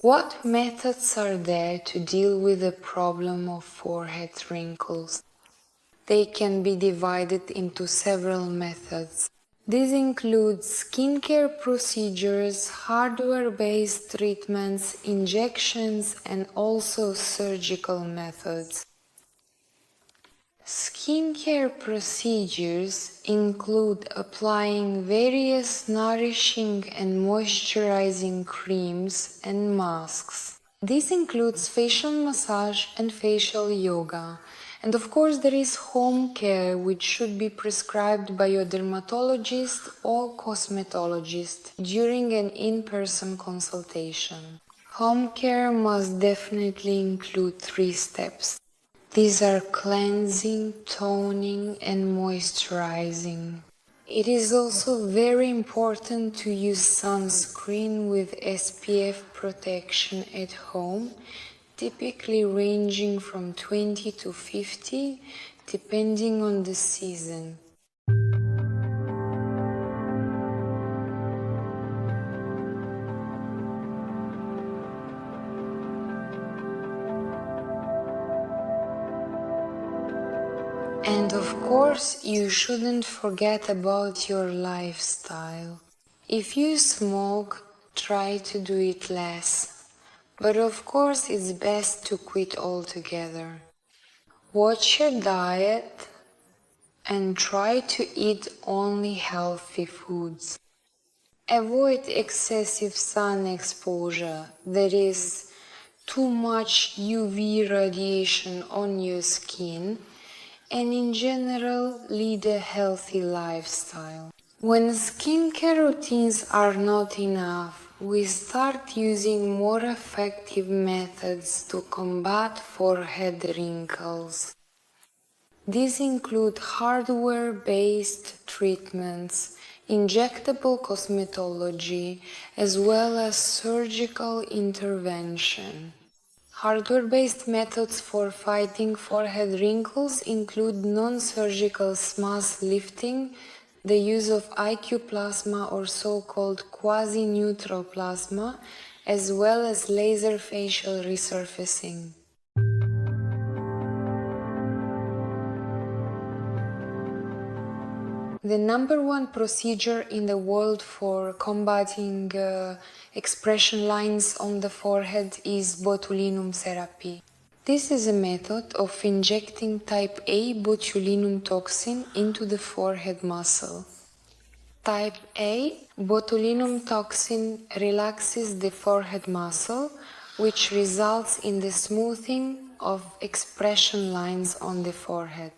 What methods are there to deal with the problem of forehead wrinkles? They can be divided into several methods. These include skincare procedures, hardware-based treatments, injections, and also surgical methods. Skincare procedures include applying various nourishing and moisturizing creams and masks. This includes facial massage and facial yoga. And of course there is home care, which should be prescribed by your dermatologist or cosmetologist during an in-person consultation. Home care must definitely include 3 steps. These are cleansing, toning, and moisturizing. It is also very important to use sunscreen with SPF protection at home, typically ranging from 20 to 50, depending on the season. And of course, you shouldn't forget about your lifestyle. If you smoke, try to do it less. But of course, it's best to quit altogether. Watch your diet and try to eat only healthy foods. Avoid excessive sun exposure, that is, too much UV radiation on your skin, and in general lead a healthy lifestyle. When skincare routines are not enough, we start using more effective methods to combat forehead wrinkles. These include hardware-based treatments, injectable cosmetology, as well as surgical intervention. Hardware-based methods for fighting forehead wrinkles include non-surgical mass lifting, the use of IQ plasma or so-called quasi-neutral plasma, as well as laser facial resurfacing. The number one procedure in the world for combating expression lines on the forehead is botulinum therapy. This is a method of injecting type A botulinum toxin into the forehead muscle. Type A botulinum toxin relaxes the forehead muscle, which results in the smoothing of expression lines on the forehead.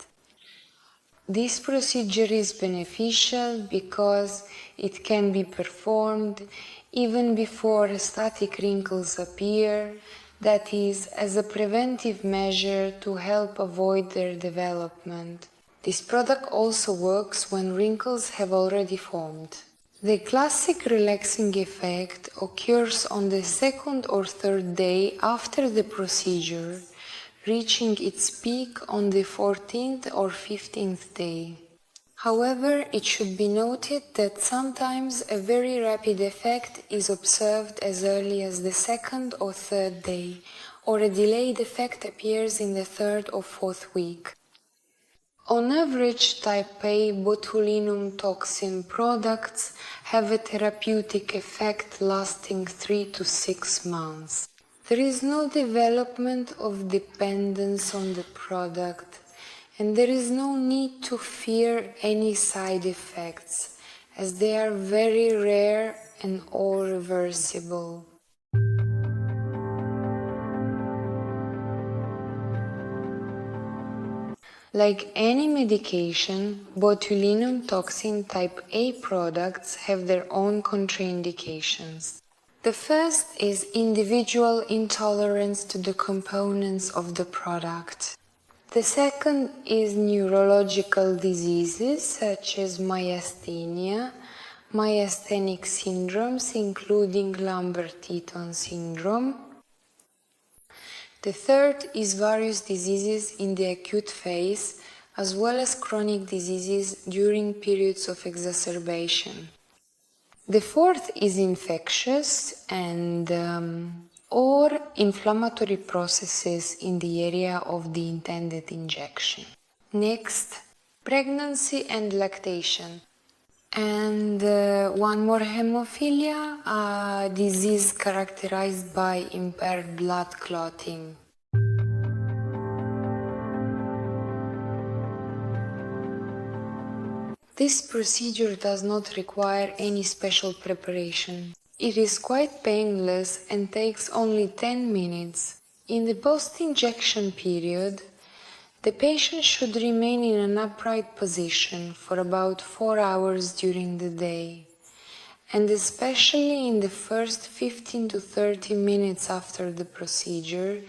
This procedure is beneficial because it can be performed even before static wrinkles appear, that is, as a preventive measure to help avoid their development. This product also works when wrinkles have already formed. The classic relaxing effect occurs on the second or third day after the procedure, reaching its peak on the 14th or 15th day. However, it should be noted that sometimes a very rapid effect is observed as early as the second or third day, or a delayed effect appears in the third or fourth week. On average, type A botulinum toxin products have a therapeutic effect lasting 3 to 6 months. There is no development of dependence on the product, and there is no need to fear any side effects, as they are very rare and all reversible. Like any medication, botulinum toxin type A products have their own contraindications. The first is individual intolerance to the components of the product. The second is neurological diseases such as myasthenia, myasthenic syndromes including Lambert-Eaton syndrome. The third is various diseases in the acute phase, as well as chronic diseases during periods of exacerbation. The fourth is infectious and or inflammatory processes in the area of the intended injection. Next, pregnancy and lactation. And one more, hemophilia, a disease characterized by impaired blood clotting. This procedure does not require any special preparation. It is quite painless and takes only 10 minutes. In the post-injection period, the patient should remain in an upright position for about 4 hours during the day, and especially in the first 15 to 30 minutes after the procedure,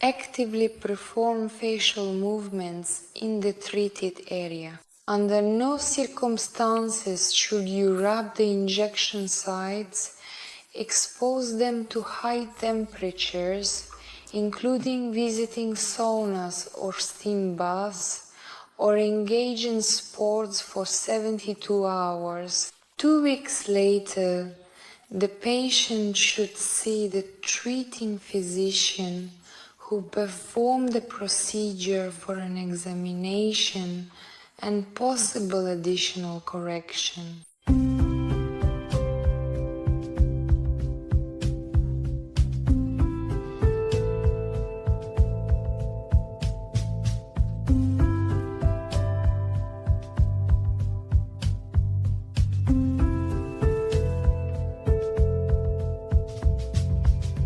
actively perform facial movements in the treated area. Under no circumstances should you rub the injection sites, expose them to high temperatures, including visiting saunas or steam baths, or engage in sports for 72 hours. 2 weeks later, the patient should see the treating physician who performed the procedure for an examination and possible additional correction.